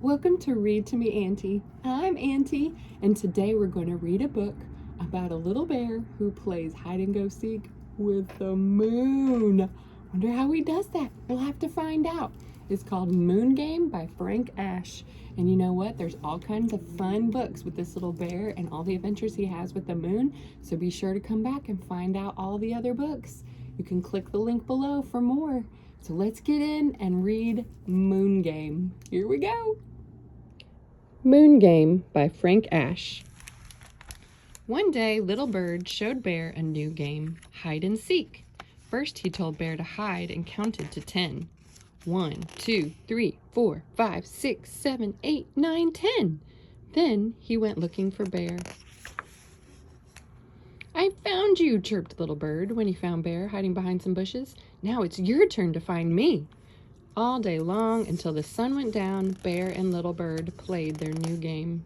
Welcome to Read to Me, Auntie. I'm Auntie, and today we're going to read a book about a little bear who plays hide and go seek with the moon. Wonder how he does that. We'll have to find out. It's called Moon Game by Frank Ash. And you know what? There's all kinds of fun books with this little bear and all the adventures he has with the moon. So be sure to come back and find out all the other books. You can click the link below for more. So let's get in and read Moon Game. Here we go. Moon Game by Frank Ash. One day, Little Bird showed Bear a new game, hide and seek. First, he told Bear to hide and counted to 10. 1, 2, 3, 4, 5, 6, 7, 8, 9, 10. Then he went looking for Bear. I found you, chirped Little Bird when he found Bear hiding behind some bushes. Now it's your turn to find me. All day long until the sun went down, Bear and Little Bird played their new game.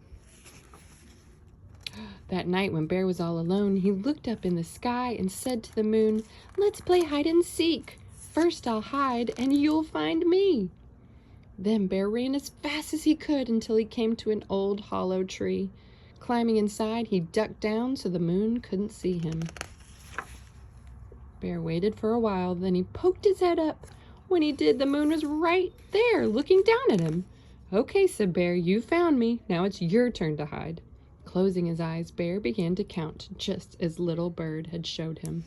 That night when Bear was all alone, he looked up in the sky and said to the moon, "Let's play hide and seek. First I'll hide and you'll find me." Then Bear ran as fast as he could until he came to an old hollow tree. Climbing inside, he ducked down so the moon couldn't see him. Bear waited for a while, then he poked his head up. When he did, the moon was right there, looking down at him. "Okay," said Bear, "you found me. Now it's your turn to hide." Closing his eyes, Bear began to count, just as Little Bird had showed him.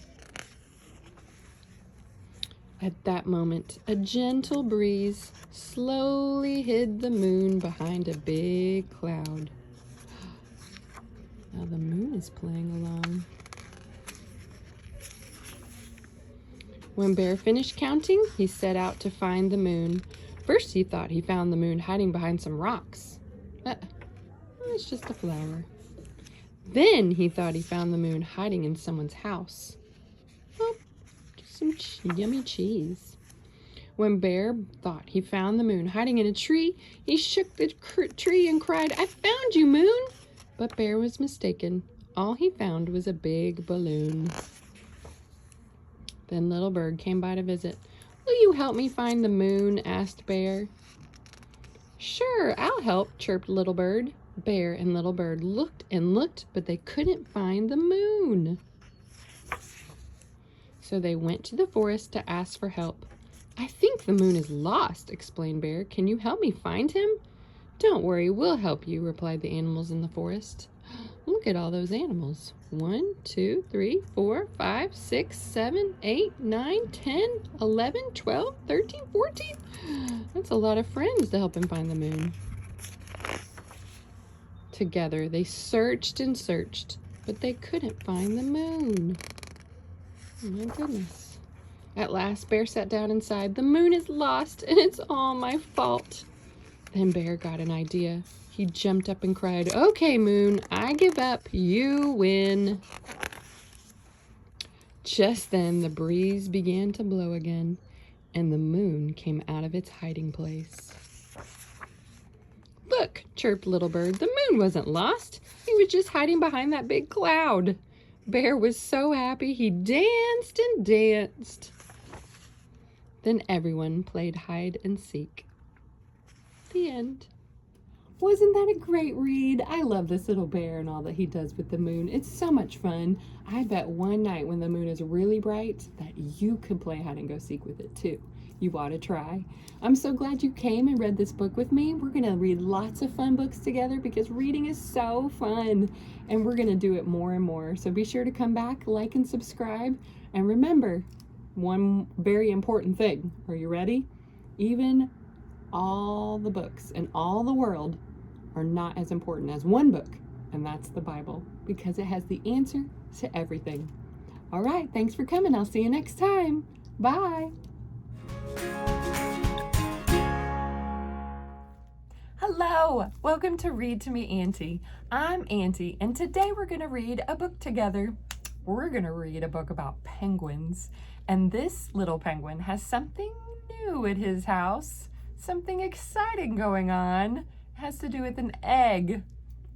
At that moment, a gentle breeze slowly hid the moon behind a big cloud. Now the moon is playing along. When Bear finished counting, he set out to find the moon. First he thought he found the moon hiding behind some rocks. It's just a flower. Then he thought he found the moon hiding in someone's house. Oh, just some yummy cheese. When Bear thought he found the moon hiding in a tree, he shook the tree and cried, "I found you, moon!" But Bear was mistaken. All he found was a big balloon. Then Little Bird came by to visit. "Will you help me find the moon?" asked Bear. "Sure, I'll help," chirped Little Bird. Bear and Little Bird looked and looked, but they couldn't find the moon. So they went to the forest to ask for help. "I think the moon is lost," explained Bear. "Can you help me find him?" "Don't worry, we'll help you," replied the animals in the forest. Look at all those animals. 1, 2, 3, 4, 5, 6, 7, 8, 9, 10, 11, 12, 13, 14. That's a lot of friends to help him find the moon. Together, they searched and searched, but they couldn't find the moon. Oh my goodness. At last, Bear sat down and sighed, "The moon is lost, and it's all my fault." Then Bear got an idea. He jumped up and cried, "Okay, moon, I give up. You win." Just then, the breeze began to blow again, and the moon came out of its hiding place. "Look," chirped Little Bird, "the moon wasn't lost. He was just hiding behind that big cloud." Bear was so happy he danced and danced. Then everyone played hide and seek. The end. Wasn't that a great read? I love this little bear and all that he does with the moon. It's so much fun. I bet one night when the moon is really bright that you could play hide and go seek with it too. You ought to try. I'm so glad you came and read this book with me. We're going to read lots of fun books together because reading is so fun, and we're going to do it more and more. So be sure to come back, like and subscribe, and remember one very important thing. Are you ready? Even all the books in all the world are not as important as one book, and that's the Bible, because it has the answer to everything. All right, thanks for coming. I'll see you next time. Bye. Hello, welcome to Read to Me, Auntie. I'm Auntie, and today we're going to read a book together. We're going to read a book about penguins, and this little penguin has something new at his house. Something exciting going on. It has to do with an egg.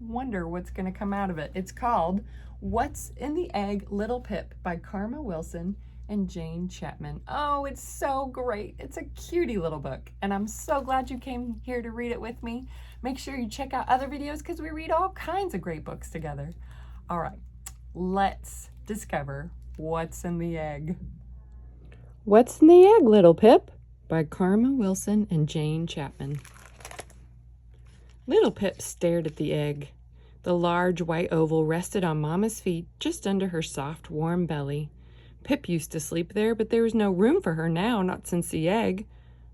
Wonder what's going to come out of it. It's called What's in the Egg, Little Pip by Karma Wilson, and Jane Chapman. Oh, it's so great. It's a cutie little book, and I'm so glad you came here to read it with me. Make sure you check out other videos because we read all kinds of great books together. All right, let's discover what's in the egg. What's in the Egg, Little Pip? By Karma Wilson and Jane Chapman. Little Pip stared at the egg. The large white oval rested on Mama's feet just under her soft, warm belly. Pip used to sleep there, but there was no room for her now, not since the egg.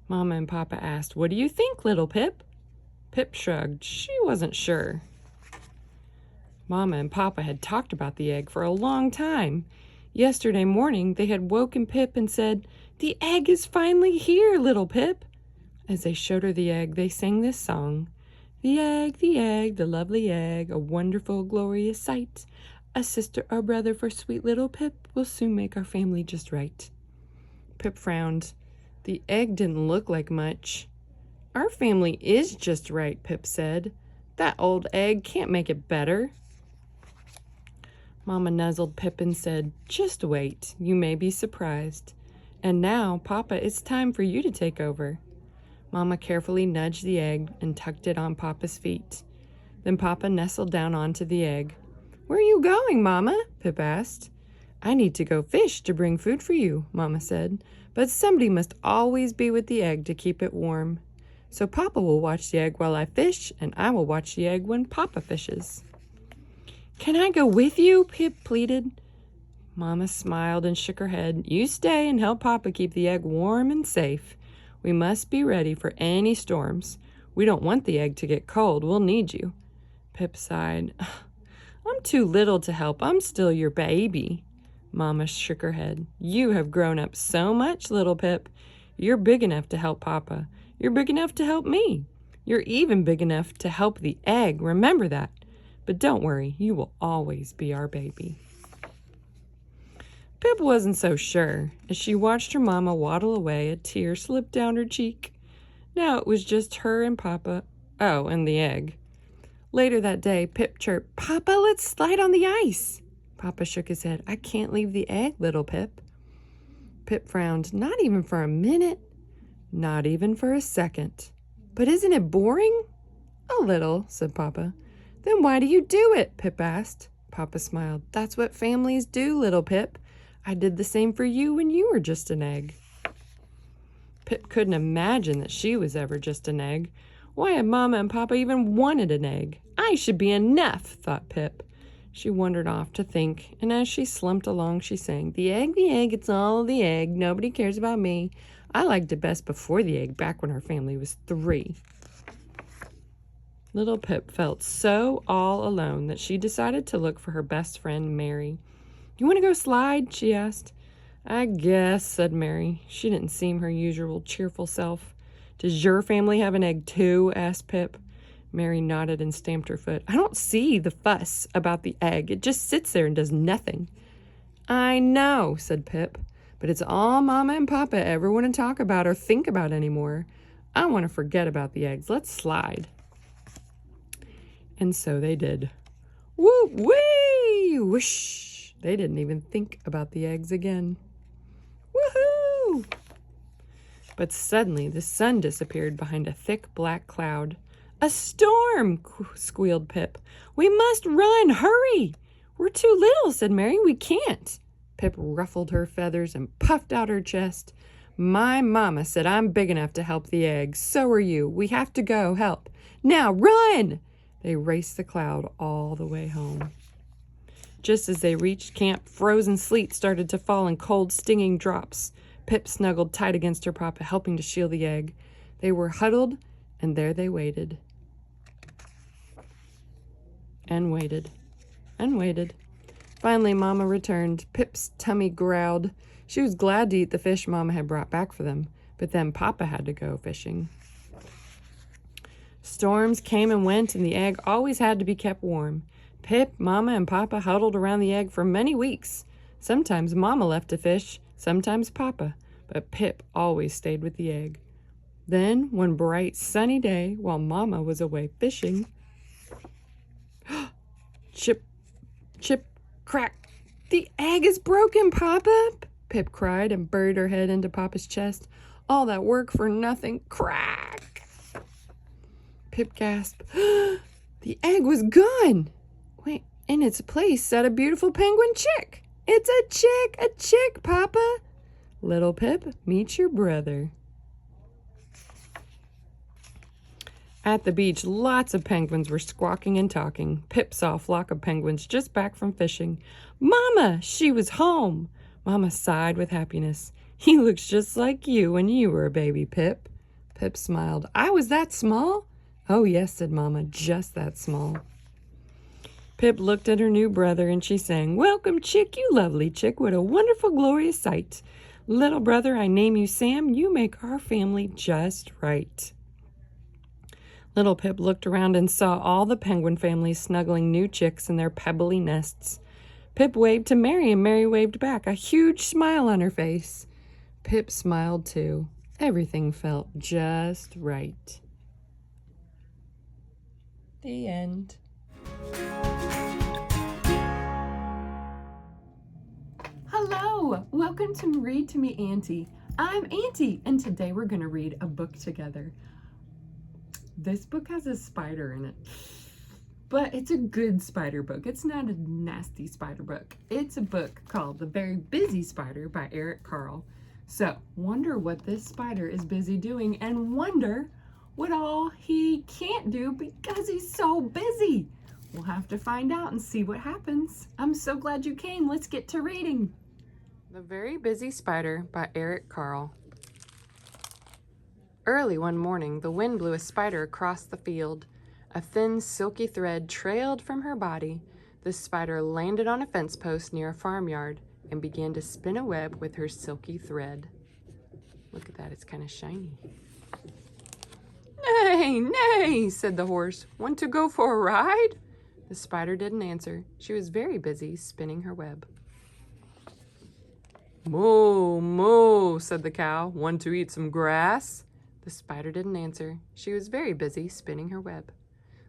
Mama and Papa asked, "What do you think, Little Pip?" Pip shrugged. She wasn't sure. Mama and Papa had talked about the egg for a long time. Yesterday morning, they had woken Pip and said, "The egg is finally here, Little Pip." As they showed her the egg, they sang this song. The egg, the lovely egg, a wonderful, glorious sight. A sister or brother for sweet little Pip will soon make our family just right. Pip frowned. The egg didn't look like much. Our family is just right, Pip said. That old egg can't make it better. Mama nuzzled Pip and said, "Just wait, you may be surprised. And now, Papa, it's time for you to take over." Mama carefully nudged the egg and tucked it on Papa's feet. Then Papa nestled down onto the egg. "Where are you going, Mama?" Pip asked. "I need to go fish to bring food for you," Mama said. "But somebody must always be with the egg to keep it warm. So Papa will watch the egg while I fish, and I will watch the egg when Papa fishes." "Can I go with you?" Pip pleaded. Mama smiled and shook her head. "You stay and help Papa keep the egg warm and safe. We must be ready for any storms. We don't want the egg to get cold. We'll need you." Pip sighed. "I'm too little to help. I'm still your baby." Mama shook her head. "You have grown up so much, little Pip. You're big enough to help Papa. You're big enough to help me. You're even big enough to help the egg. Remember that. But don't worry, you will always be our baby." Pip wasn't so sure. As she watched her mama waddle away, a tear slipped down her cheek. Now it was just her and Papa. Oh, and the egg. Later that day, Pip chirped, "Papa, let's slide on the ice." Papa shook his head. "I can't leave the egg, little Pip." Pip frowned. "Not even for a minute?" "Not even for a second." "But isn't it boring?" "A little," said Papa. "Then why do you do it?" Pip asked. Papa smiled. "That's what families do, little Pip. I did the same for you when you were just an egg." Pip couldn't imagine that she was ever just an egg. Why had Mama and Papa even wanted an egg? I should be enough, thought Pip. She wandered off to think, and as she slumped along, she sang, the egg, it's all the egg. Nobody cares about me. I liked it best before the egg, back when her family was 3. Little Pip felt so all alone that she decided to look for her best friend, Mary. "You want to go slide?" she asked. "I guess," said Mary. She didn't seem her usual cheerful self. "Does your family have an egg too?" asked Pip. Mary nodded and stamped her foot. "I don't see the fuss about the egg. It just sits there and does nothing." "I know," said Pip, "but it's all Mama and Papa ever want to talk about or think about anymore. I want to forget about the eggs. Let's slide." And so they did. Whoop, whee, whoosh. They didn't even think about the eggs again. Woohoo! But suddenly the sun disappeared behind a thick black cloud. "A storm!" squealed Pip. "We must run! Hurry!" "We're too little," said Mary. "We can't." Pip ruffled her feathers and puffed out her chest. "My mama said I'm big enough to help the eggs. So are you. We have to go help. Now run!" They raced the cloud all the way home. Just as they reached camp, frozen sleet started to fall in cold, stinging drops. Pip snuggled tight against her papa, helping to shield the egg. They were huddled, and there they waited. And waited. And waited. Finally, Mama returned. Pip's tummy growled. She was glad to eat the fish Mama had brought back for them, but then Papa had to go fishing. Storms came and went, and the egg always had to be kept warm. Pip, Mama, and Papa huddled around the egg for many weeks. Sometimes Mama left to fish, sometimes Papa, but Pip always stayed with the egg. Then, one bright sunny day, while Mama was away fishing, chip, chip, crack. "The egg is broken, Papa!" Pip cried and buried her head into Papa's chest. All that work for nothing. Crack! Pip gasped. The egg was gone! Wait, in its place sat a beautiful penguin chick. It's a chick, Papa. Little Pip, meet your brother. At the beach, lots of penguins were squawking and talking. Pip saw a flock of penguins just back from fishing. Mama, she was home. Mama sighed with happiness. He looks just like you when you were a baby, Pip. Pip smiled. I was that small? Oh, yes, said Mama, just that small. Pip looked at her new brother and she sang, Welcome, chick, you lovely chick, what a wonderful, glorious sight. Little brother, I name you Sam, you make our family just right. Little Pip looked around and saw all the penguin families snuggling new chicks in their pebbly nests. Pip waved to Mary and Mary waved back, a huge smile on her face. Pip smiled too. Everything felt just right. The end. Hello, welcome to Read to Me, Auntie. I'm Auntie, and today we're going to read a book together. This book has a spider in it, but it's a good spider book. It's not a nasty spider book. It's a book called The Very Busy Spider by Eric Carle. So, wonder what this spider is busy doing and wonder what all he can't do because he's so busy. We'll have to find out and see what happens. I'm so glad you came. Let's get to reading. The Very Busy Spider by Eric Carle. Early one morning, the wind blew a spider across the field. A thin, silky thread trailed from her body. The spider landed on a fence post near a farmyard and began to spin a web with her silky thread. Look at that, it's kind of shiny. Nay, nay, said the horse. Want to go for a ride? The spider didn't answer. She was very busy spinning her web. Moo, moo, said the cow. Want to eat some grass? The spider didn't answer. She was very busy spinning her web.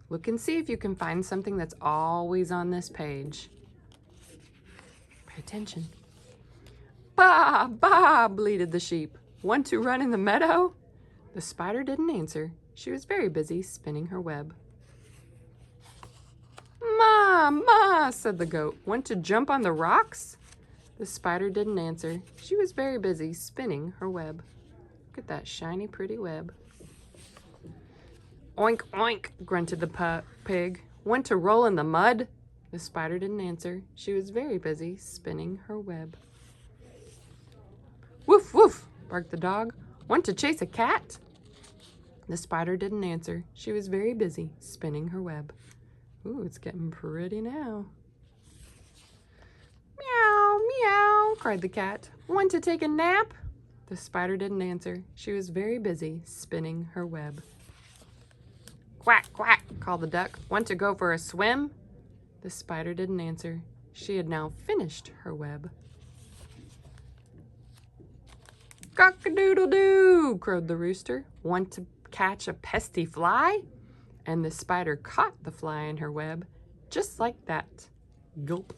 Look and see if you can find something that's always on this page. Pay attention. Baa, baa, bleated the sheep. Want to run in the meadow? The spider didn't answer. She was very busy spinning her web. Ma, ma, said the goat. Want to jump on the rocks? The spider didn't answer. She was very busy spinning her web. Look at that shiny, pretty web. Oink, oink, grunted the pig. Want to roll in the mud? The spider didn't answer. She was very busy spinning her web. Woof, woof, barked the dog. Want to chase a cat? The spider didn't answer. She was very busy spinning her web. Ooh, it's getting pretty now. Meow, meow, cried the cat. Want to take a nap? The spider didn't answer. She was very busy spinning her web. Quack, quack, called the duck. Want to go for a swim? The spider didn't answer. She had now finished her web. Cock-a-doodle-doo, crowed the rooster. Want to catch a pesky fly? And the spider caught the fly in her web, just like that. Gulp.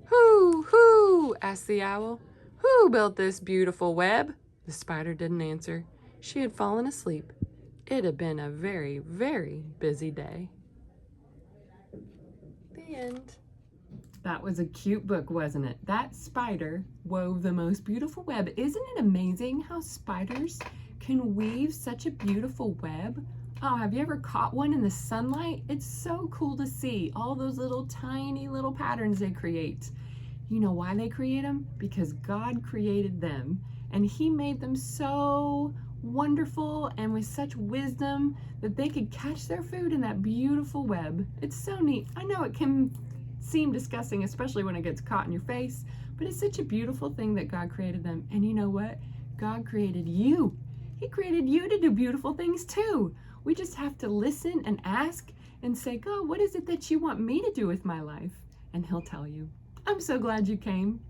Who, who, asked the owl. Who built this beautiful web? The spider didn't answer. She had fallen asleep. It had been a very, very busy day. The end. That was a cute book, wasn't it? That spider wove the most beautiful web. Isn't it amazing how spiders can weave such a beautiful web? Oh, have you ever caught one in the sunlight? It's so cool to see all those little tiny little patterns they create. You know why they create them? Because God created them and He made them so wonderful and with such wisdom that they could catch their food in that beautiful web. It's so neat. I know it can seem disgusting, especially when it gets caught in your face, but it's such a beautiful thing that God created them. And you know what? God created you. He created you to do beautiful things too. We just have to listen and ask and say, God, what is it that you want me to do with my life? And He'll tell you. I'm so glad you came.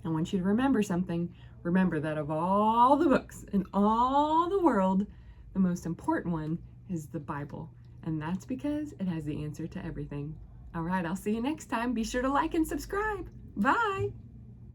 I want you to remember something. Remember that of all the books in all the world, the most important one is the Bible. And that's because it has the answer to everything. All right, I'll see you next time. Be sure to like and subscribe. Bye.